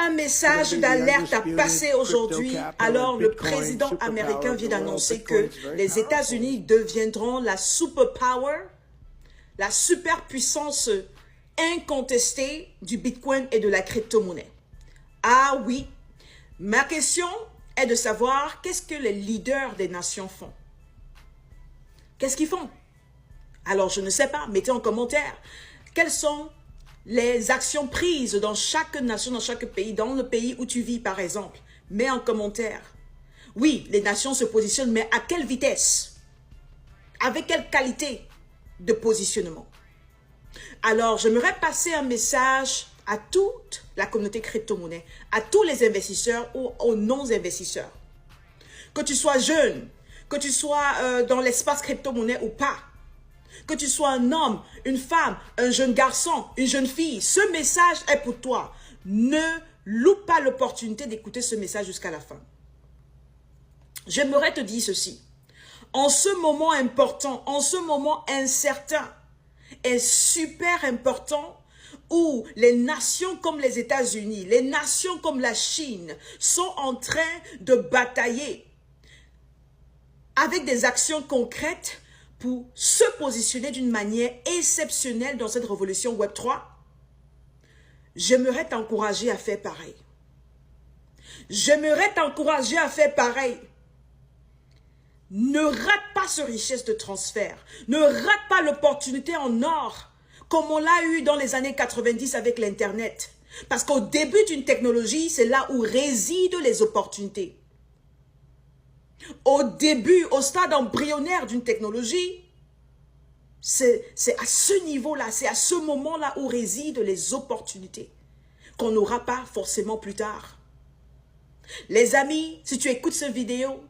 Un message d'alerte a passé aujourd'hui. Alors, le président américain vient d'annoncer que les États-Unis deviendront la superpower, la superpuissance incontestée du Bitcoin et de la crypto-monnaie. Ah oui, ma question est de savoir qu'est-ce que les leaders des nations font. Qu'est-ce qu'ils font? Alors, je ne sais pas, mettez en commentaire. Quelles sont les actions prises dans chaque nation, dans chaque pays, dans le pays où tu vis par exemple? Mets en commentaire. Oui, les nations se positionnent, mais à quelle vitesse? Avec quelle qualité de positionnement? Alors, j'aimerais passer un message à toute la communauté crypto-monnaie, à tous les investisseurs ou aux non-investisseurs. Que tu sois jeune, que tu sois dans l'espace crypto-monnaie ou pas, que tu sois un homme, une femme, un jeune garçon, une jeune fille, ce message est pour toi. Ne loupe pas l'opportunité d'écouter ce message jusqu'à la fin. J'aimerais te dire ceci. En ce moment important, en ce moment incertain, est super important où les nations comme les États-Unis, les nations comme la Chine sont en train de batailler avec des actions concrètes pour se positionner d'une manière exceptionnelle dans cette révolution Web 3, j'aimerais t'encourager à faire pareil. J'aimerais t'encourager à faire pareil. Ne rate pas ce richesse de transfert. Ne rate pas l'opportunité en or comme on l'a eu dans les années 90 avec l'Internet. Parce qu'au début d'une technologie, c'est là où résident les opportunités. Au début, au stade embryonnaire d'une technologie, c'est à ce niveau-là, c'est à ce moment-là où résident les opportunités qu'on n'aura pas forcément plus tard. Les amis, si tu écoutes cette vidéo,